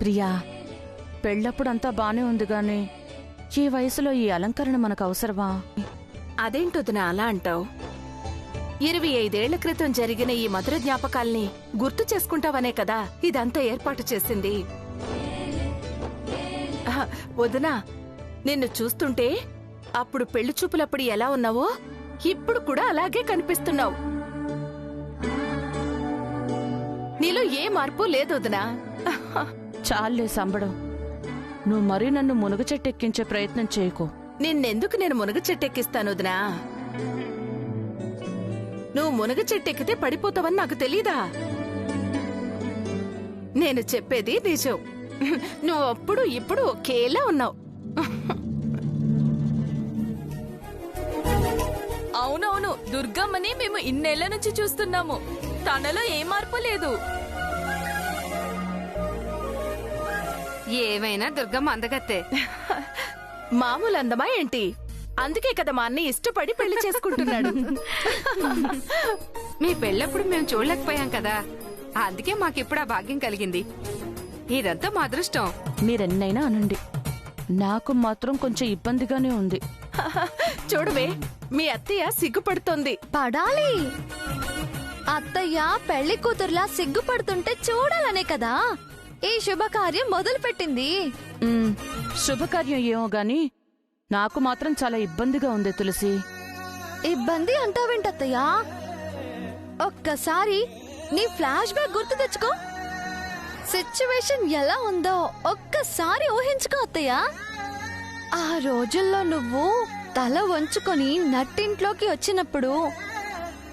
ప్రియా, పెళ్ళప్పుడంతా బానే ఉంది గాని ఈ వయసులో ఈ అలంకరణ మనకు అవసరమా? అదేంటొదినా అలా అంటావు? 25 ఏళ్ల క్రితం జరిగిన ఈ మధుర జ్ఞాపకాల్ని గుర్తు చేసుకుంటావనే కదా ఇదంతా ఏర్పాటు చేసింది. వదినా, నిన్ను చూస్తుంటే అప్పుడు పెళ్లి చూపులప్పుడు ఎలా ఉన్నావో ఇప్పుడు కూడా అలాగే కనిపిస్తున్నావు. నీలో ఏ మార్పు లేదు వదినా. చాలే సంబడం. నువ్వు మరీ నన్ను మునుగ చెట్టెక్కించే ప్రయత్నం చేయకు. నిన్నెందుకు నేను మునగ చెట్టెక్కిస్తాను వదినా? నువ్వు మునగ చెట్టెక్కితే పడిపోతావని నాకు తెలీదా? నేను చెప్పేది నిజం. నువ్వు అప్పుడు ఇప్పుడు ఒకేలా ఉన్నావు. అవునవును, దుర్గమ్మని మేము ఇన్నేళ్ల నుంచి చూస్తున్నాము. తనలో ఏ మార్పు లేదు. ఏమైనా దుర్గమ్మ అందగత్తే. మామూలు అందమా ఏంటి? అందుకే కదా మా అన్నయ్య ఇష్టపడి పెళ్లి చేసుకుంటున్నాడు. మీ పెళ్ళప్పుడు మేము చూడలేకపోయాం కదా, అందుకే మాకిప్పుడు ఆ భాగ్యం కలిగింది. ఇదంతా మా అదృష్టం. మీరెన్నైనా అనండి, నాకు మాత్రం కొంచెం ఇబ్బందిగానే ఉంది. చూడవే, మీ అత్తయ్య సిగ్గుపడుతోంది. పడాలి. అత్తయ్య పెళ్లి కూతురులా సిగ్గుపడుతుంటే చూడాలనే కదా ఈ శుభకార్యం మొదలు పెట్టింది. శుభకార్యం ఏమో గాని నాకు మాత్రం చాలా ఇబ్బందిగా ఉంది తులసి. ఇబ్బంది అంటావేంటత్తయ్య? ఒక్కసారి నీ ఫ్లాష్ బ్యాక్ గుర్తు తెచ్చుకో. సిచ్యువేషన్ ఎలా ఉందో ఒక్కసారి ఊహించుకో అత్తయ్య. ఆ రోజుల్లో నువ్వు తల వంచుకొని నట్టింట్లోకి వచ్చినప్పుడు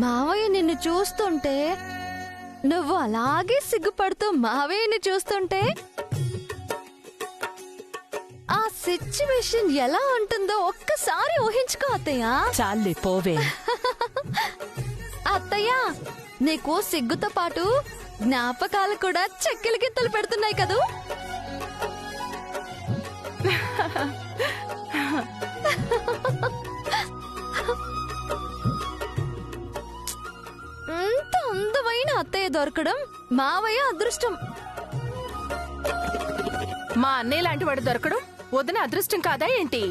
మావయ్య నిన్ను చూస్తుంటే, నువ్వు అలాగే సిగ్గుపడుతూ మావయ్యని చూస్తుంటే ఆ సిచ్యువేషన్ ఎలా ఉంటుందో ఒక్కసారి ఊహించుకో అత్తయ్య. చాలే పోవే. అత్తయ్య, నీకు సిగ్గుతో పాటు జ్ఞాపకాలు కూడా చెక్కిలి గిత్తలు పెడుతున్నాయి కదూ. ఇంత అందమైన అత్తయ్య దొరకడం మావయ్య అదృష్టం. మా అన్నయ్య లాంటి వాడు దొరకడం వదిన అదృష్టం కాదా ఏంటి?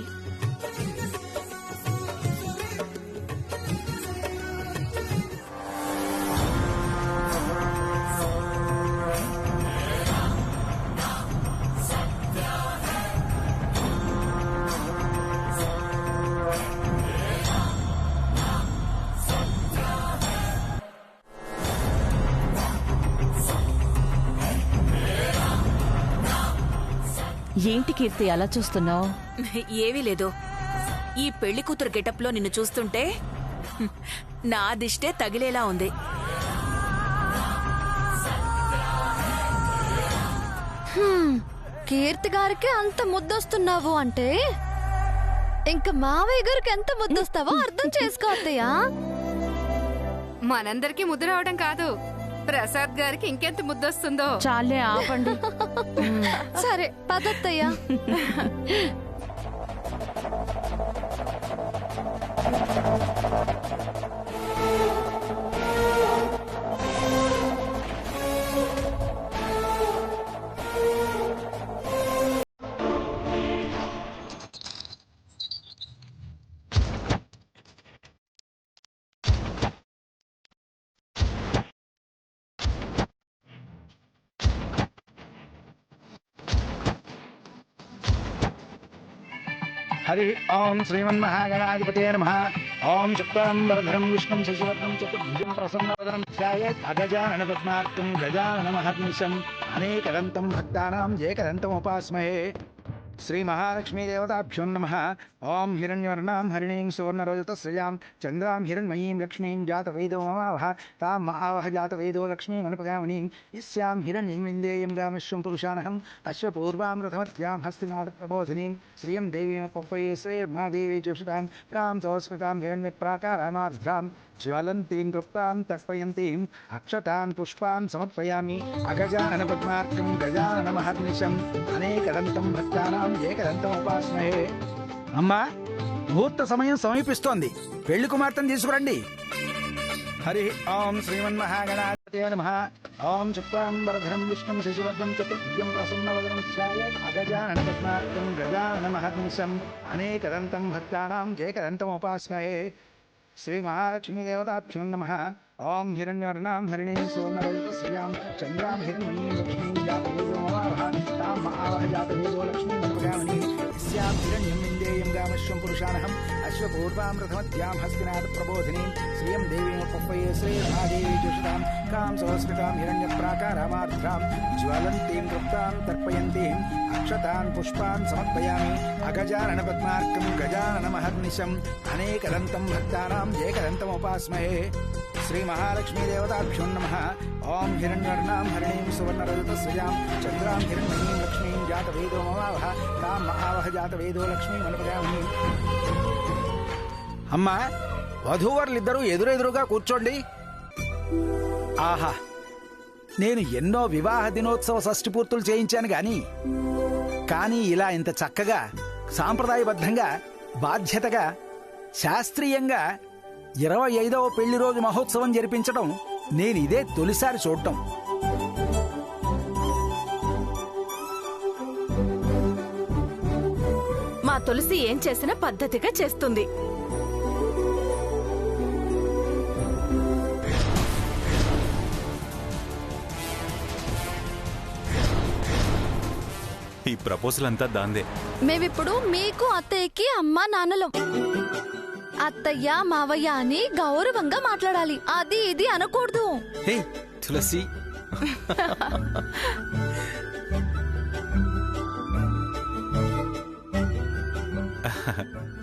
ఏంటి కీర్తి అలా చూస్తున్నావు? ఏవీ లేదు. ఈ పెళ్లి కూతురు గెటప్ లో నిన్ను చూస్తుంటే నా దిష్టే తగిలేలా ఉంది. కీర్తి గారికి అంత ముద్దొస్తున్నావు అంటే ఇంకా మావయ్య గారికి ఎంత ముద్దొస్తావో అర్థం చేసుకో అత్తయ్య. మనందరికీ ముద్దు రావడం కాదు, ప్రసాద్ గారికి ఇంకెంత ముద్దొస్తుందో. చాలే ఆపండి. సరే పదత్తయ్య. हरि ओम श्रीमन्महागणाधिपते नमः। ओम शुक्लांबरधरं विष्णुं शशिवर्णं चतुर्भुजं प्रसन्नवदनं ध्यायेत् अगजानन पद्मार्कं गजाननमहर्निशम् अनेकदन्तं भक्तानां एकदन्तमुपास्महे। श्री महालक्ष्मी देवताभ्यो नमः। ओम हिरण्यवर्णां हरिणीं सुवर्णरजतस्रजां चन्द्रां हिरण्मयीं लक्ष्मीं जातवेदो ममावह तां महावह जातवेदो लक्ष्मीमनुपगामिनीं यस्यां हिरण्यं विन्देयं रामश्वं पुरुषानहम् अश्वपूर्वां रथमत्यां हस्तिनाथप्रबोधिनीं श्रियं देवीं पप्पये श्रीर्महादेवी चुषुतां तां संस्कृतां हिरण्यप्राकारामार्द्रां ज्वलन्तीं तृप्तां तर्पयन्तीं अक्षतां पुष्पान् समर्पयामि। अगजाननपद्मार्कं गजाननमहर्निशम् अनेकदन्तं भक्तानां एकदन्तमुपास्महे। అమ్మా, ముహూర్త సమయం సమీపిస్తోంది. పెళ్లి కుమార్తెను తీసుకురండి. हरि ओम श्रीमन्महागणाधिपते गणाधिपतये नमः ओम शुक्लांबरधरं विष्णुं शशिवर्णं चतुर्भुजं प्रसन्नवदनं ध्यायेत् अगजाननपद्मार्कं गजाननमहर्निशम् अनेकदन्तं भक्तानां जयकदन्तमुपास्महे श्रीमहालक्ष्मीदेवताभ्यो नमः ओम हिरण्यवर्णां हरिणीं सुवर्णरजतश्रियां चन्द्रां हिरण्मयीं लक्ष्मीं तां महावहजातवेदो लक्ष्मीं प्रजामणि यस्यां हिरण्यं विन्देयं गामश्वं पुरुषानहम् अश्वपूर्वां रथमध्यां हस्तिनाथ प्रबोधिनीं श्रियं देवीं पप्पये श्रीमहादेवी जुषतां कां संस्कृतां हिरण्यप्राकारामार्द्रां ज्वलन्तीं तृप्तां तर्पयन्तीं अक्षतान् पुष्पान् समर्पयामि अगजाननपद्मार्कं गजाननमहर्निशम् अनेकदन्तं भक्तानां जयकदन्तमुपास्महे श्री महालक्ष्मी देवताभ्यो नमः ओम हिरण्यवर्णां हरिणीं सुवर्णरजतश्रियां चन्द्रां हिरण्मयीं लक्ष्मीं जातवेदो ममावह तां महावह जातवेदो लक्ष्मीं अनुपजामि అమ్మా వధూవరులిద్దరూ ఎదురెదురుగా కూర్చోండి. ఆహా, నేను ఎన్నో వివాహ దినోత్సవ షష్ఠి పూర్తులు చేయించాను కానీ ఇలా ఇంత చక్కగా సాంప్రదాయబద్ధంగా బాధ్యతగా శాస్త్రీయంగా 25వ పెళ్లి రోజు మహోత్సవం జరిపించడం నేను ఇదే తొలిసారి చూడటం. మా తులసి ఏం చేసినా పద్ధతిగా చేస్తుంది. ఈ ప్రపోజల్ అంతా దాందే. మేమిప్పుడు మీకు అత్తయ్యకి అమ్మా నాన్నలం. అత్తయ్య మావయ్య అని గౌరవంగా మాట్లాడాలి. అది ఇది అనకూడదు. హే తులసి,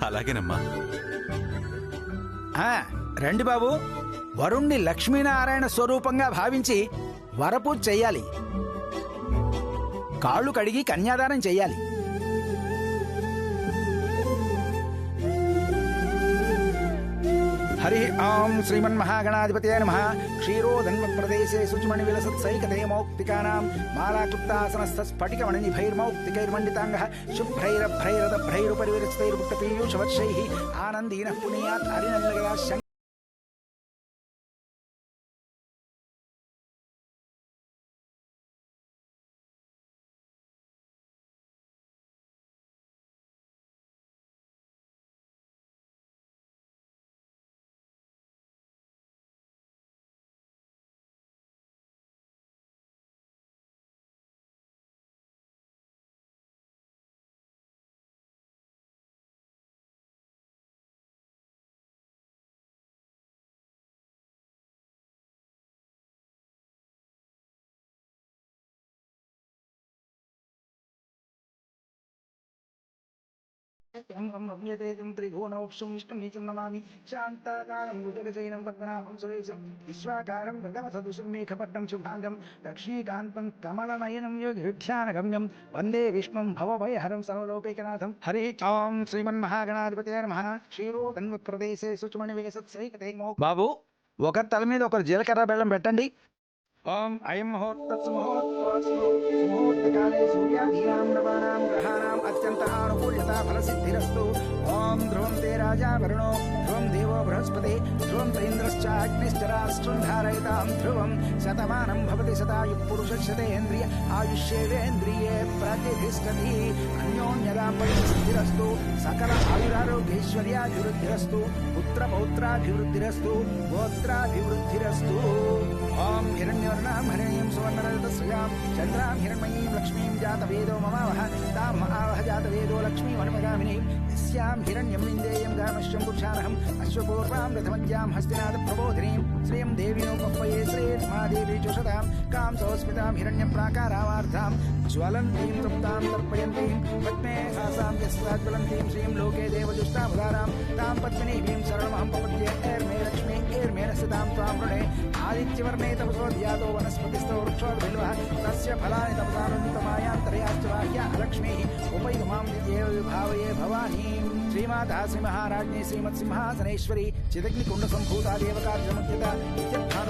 అలాగేనమ్మా. రండి బాబు, వరుణ్ణి లక్ష్మీనారాయణ స్వరూపంగా భావించి వరపూజ చెయ్యాలి. కాళ్ళు కడిగి కన్యాదానం చెయ్యాలి. హరి ఓం శ్రీమన్మహాగణాధిపతయే నమః. క్షీరోదన్వత్ప్రదేశే శుచిమణి విలసత్సైకతే మౌక్తికానాం మాలాక్లుప్తాసనస్థస్ఫటికమణినిభైర్మౌక్తికైర్మండితాంగః శుభ్రైరభ్రైరదభ్రైరుపరివిరచితైర్ముక్తపీయూషవత్సైః ఆనందీనః పునీయాత్ హరినల్లగయా. లక్ష్మీకాంతం కమలనయనం యోగిధ్యానగమ్యం వందే విష్ణుం భవభయహరం సర్వలోకైకనాథం. హరి ఓం శ్రీమన్మహాగణాధిపతయే నమః. క్షీరోదన్వత్ప్రదేశే శుచిమణి విలసత్సైకతే మౌక్తికానాం. బాబు, ఒకరి తల మీద ఒకరు జీలకర్ర బెల్లం పెట్టండి. ఓం అయం ముహూర్తకాలే సూర్యాధీనాం నవానాం గ్రహాణాం అత్యంత ఆనుకూల్యతా ఫలసిద్ధిరస్తు. ఓం ధ్రువం తే రాజా వరుణో ధ్రువం దేవో బృహస్పతి ధ్రువం తేంద్రశ్చ అగ్నిశ్చ రాష్ట్రం ధారయతాం ధ్రువం శతమానం భవతి శతాయు పురుషశతేంద్రియ ఆయుష్యేవేంద్రియే ప్రతిష్ఠతి. అన్యోన్యదాంపత్య సిద్ధిరస్తు. సకల ఆయురారోగ్యైశ్వర్యాభివృద్ధిరస్తు. పుత్రపౌత్రాభివృద్ధిరస్తు. గోత్రాభివృద్ధిరస్తు. ఓం హిరణ్యవర్ణాం హరిణీం సువర్ణరజతశ్రియాం చంద్రాం హిరణ్మయీం లక్ష్మీం జాతవేదో మమావహ తాం మహావహ జాతవేదో లక్ష్మీం అనుపగామిని యస్యాం హిరణ్యం విందేయం గామశ్వం పురుషానహం అశ్వపూర్వాం రథమధ్యాం హస్తినాథ ప్రబోధినీం శ్రియం దేవీనో పప్పయే శ్రీమహాదేవీ జుషతాం కాం సౌస్మితాం హిరణ్యప్రాకారామార్ద్రాం జ్వలంతీం తృప్తాం తర్పయంతీం పద్మే సాసాం యస్యాజ్వలంతీం శ్రీం లోకే దేవజుష్టాముదారాం తాం పద్మినీం శరణమహం ప్రపద్యే ఏర్మే లక్ష్మీ ఏర్మేణ స్థితాం త్వాం వృణే ఆదిత్యవర్ణే తపసో ధ్యాతో వనస్పతిస్థో వృక్షో బిల్వః తస్య ఫలాని తపసానంతమాయాంతరయాశ్చ బాహ్య అలక్ష్మీ ఉపైమాం విద్యేవ విభావయే భవానీ. శ్రీమాతా శ్రీ మహారాజ్ఞి శ్రీమత్ సింహాసనేశ్వరి చిదగ్నికుండ సంభూతా దేవకార్యముద్యత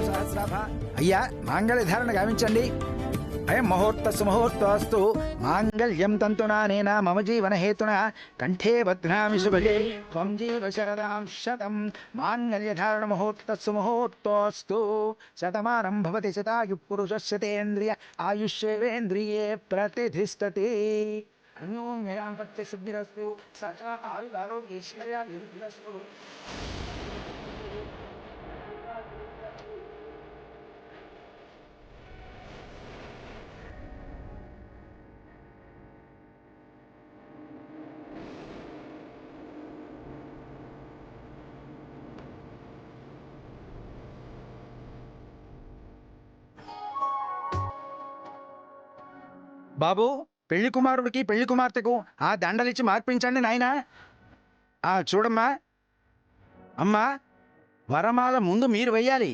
సహస్రాభ. అయ్యా, మాంగళ్య ధారణ గావించండి. అయం ముహూర్తస్సు ముహూర్తోస్తు మాంగళ్యం తంతునానేన మమ జీవన హేతునా కంఠే బధ్నామి శుభగే త్వం జీవ శరదాం శతం మాంగళ్యధారణ ముహూర్తస్సు ముహూర్తోస్తు శతమానం భవతి శతాయు పురుషస్య తేంద్రియ ఆయుష్యేంద్రియే ప్రతిధిష్టతి. సిద్ధిరస్తు సదా ఆయురారోగ్యేశ్వర్యాభివృద్ధిరస్తు. బాబు, పెళ్లి కుమారుడికి పెళ్లి కుమార్తెకు ఆ దండలిచ్చి మార్పించండి నాయనా. చూడమ్మా, అమ్మా, వరమాల ముందు మీరు వెయ్యాలి.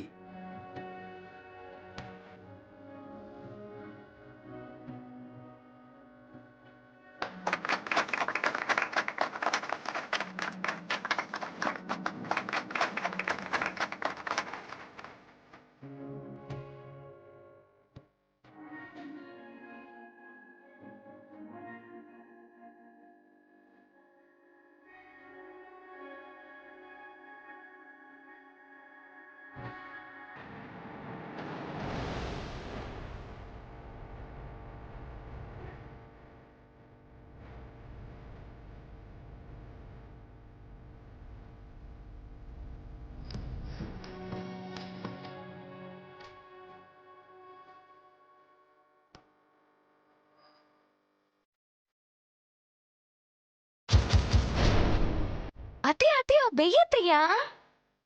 అత్తయ్య అత్తయ్య వెయ్యత్తయ్యా,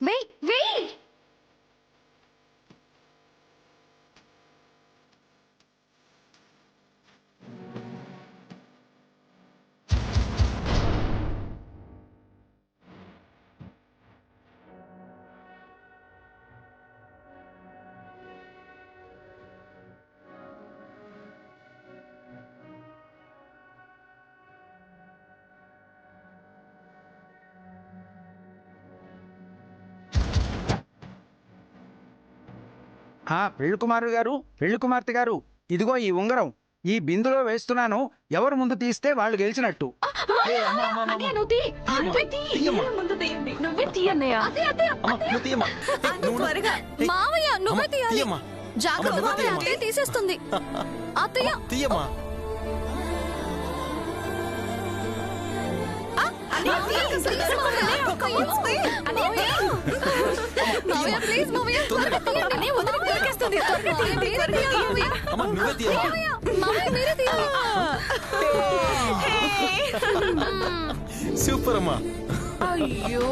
వెయ్ వెయ్. పెళ్లి కుమారుడు గారు, పెళ్లి కుమార్తె గారు, ఇదిగో ఈ ఉంగరం ఈ బిందులో వేస్తున్నాను. ఎవరు ముందు తీస్తే వాళ్ళు గెలిచినట్టు. నువ్వే తీయన్నయ్య. మావయ్య నువ్వే తీయాలి. జాగ్రత్త మావయ్య, అత్తయ్య తీసేస్తుంది. అత్తయ్య తీయమ్మా. సూపర్ అమ్మా. అయ్యో,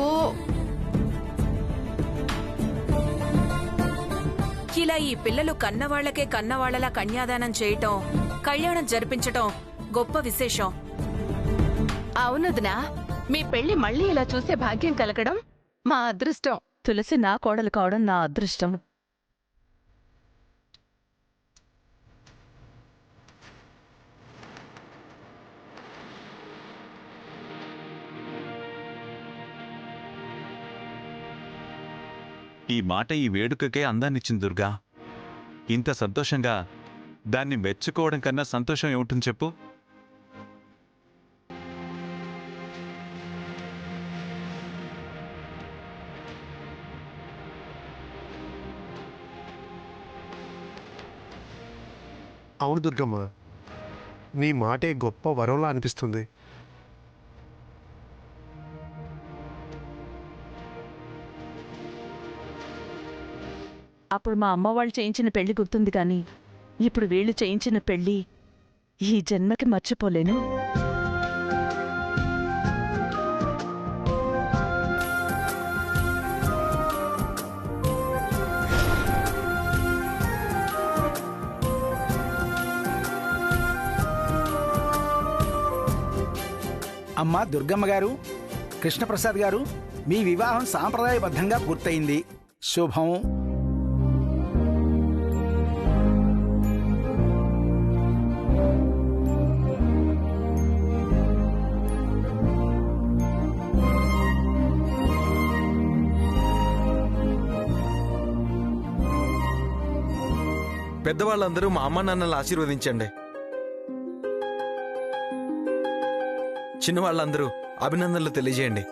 ఇలా ఈ పిల్లలు కన్నవాళ్లకే కన్నవాళ్లలా కన్యాదానం చేయటం, కళ్యాణం జరిపించటం గొప్ప విశేషం. అవునదినా, మీ పెళ్లి మళ్ళీ ఇలా చూసే భాగ్యం కలగడం మా అదృష్టం. తులసి నా కోడలు కావడం నా అదృష్టం. ఈ మాట ఈ వేడుకకే అందాన్నిచ్చింది దుర్గా. ఇంత సంతోషంగా దాన్ని మెచ్చుకోవడం కన్నా సంతోషం ఏముంటుంది చెప్పు? అవును దుర్గమ్మ, నీ మాటే గొప్ప వరంలా అనిపిస్తుంది. అప్పుడు మా అమ్మ వాళ్ళు చేయించిన పెళ్లి గుర్తుంది కానీ ఇప్పుడు వీళ్ళు చేయించిన పెళ్లి ఈ జన్మకి మర్చిపోలేను. అమ్మా దుర్గమ్మ గారు, కృష్ణప్రసాద్ గారు, మీ వివాహం సాంప్రదాయబద్ధంగా పూర్తయింది. శుభం. పెద్దవాళ్ళందరూ మా అమ్మ నాన్నలు ఆశీర్వదించండి. చిన్నవాళ్ళందరూ అభినందనలు తెలియజేయండి.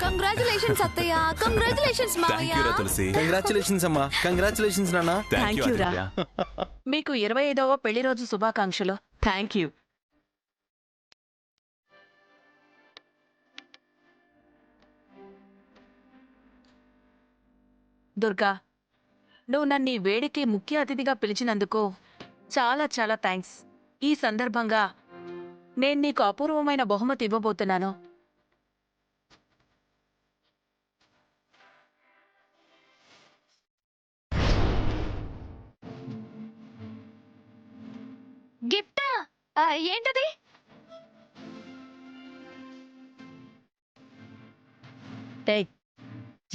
కంగ్రాచులేషన్స్ అత్తయ్య, కంగ్రాచులేషన్స్ మావయ్య. కంగ్రాచులేషన్స్ అమ్మా, కంగ్రాచులేషన్స్ నాన్న. థ్యాంక్ యూ రా. మీకు 25వ పెళ్లి రోజు శుభాకాంక్షలు. Thank you. దుర్గా, నువ్వు నన్ను ఈ వేడికి ముఖ్య అతిథిగా పిలిచినందుకు చాలా చాలా థ్యాంక్స్. ఈ సందర్భంగా నేను నీకు అపూర్వమైన బహుమతి ఇవ్వబోతున్నాను. గిఫ్టా? ఏంటది?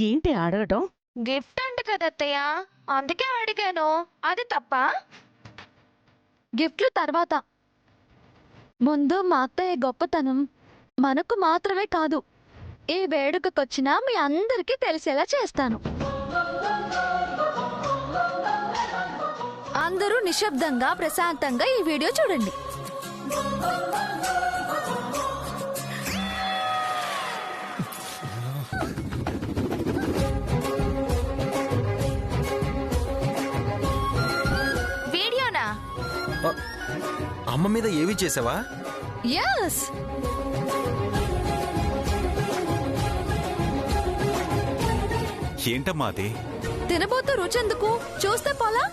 ఏంటి అడగటం? గిఫ్ట్ అంట కదా అత్తయ్య, అందుకే అడిగాను. అది తప్ప? గిఫ్ట్లు తర్వాత. ముందు మా అత్తయ్య గొప్పతనం మనకు మాత్రమే కాదు, ఈ వేడుకకొచ్చినా మీ అందరికీ తెలిసేలా చేస్తాను. అందరూ నిశ్శబ్దంగా ప్రశాంతంగా ఈ వీడియో చూడండి. వీడియోనా? అమ్మ మీద ఏవి చేసావా? యస్. ఏంటమ్మా అది? తినబోతూ రుచెందుకు, చూస్తే పోలా?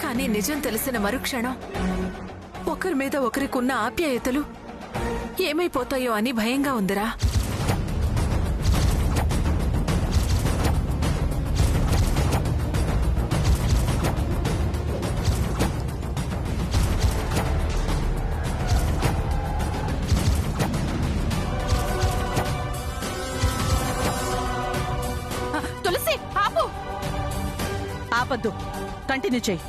కానీ నిజం తెలిసిన మరుక్షణం ఒకరి మీద ఒకరికున్న ఆప్యాయతలు ఏమైపోతాయో అని భయంగా ఉందిరా. తులసి ఆపు. ఆపద్దు, కంటిన్యూ చేయి.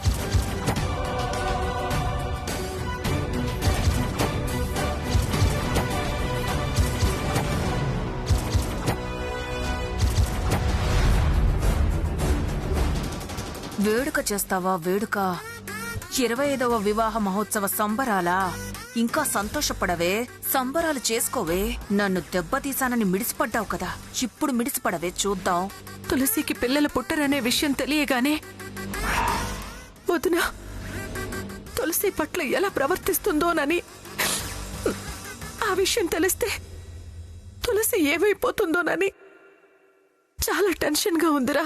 వేడుక చేస్తావా? వేడుక 25వ వివాహ మహోత్సవ సంబరాలా? ఇంకా సంతోషపడవే, సంబరాలు చేసుకోవే. నన్ను దెబ్బతీసానని మిడిసిపడ్డావు కదా, ఇప్పుడు మిడిసిపడవే, చూద్దాం. తులసికి పిల్లలు పుట్టరనే విషయం తెలియగానే వదిన తులసి పట్ల ఎలా ప్రవర్తిస్తుందోనని. ఆ విషయం తెలిస్తే తులసి ఏమైపోతుందోనని చాలా టెన్షన్గా ఉందిరా.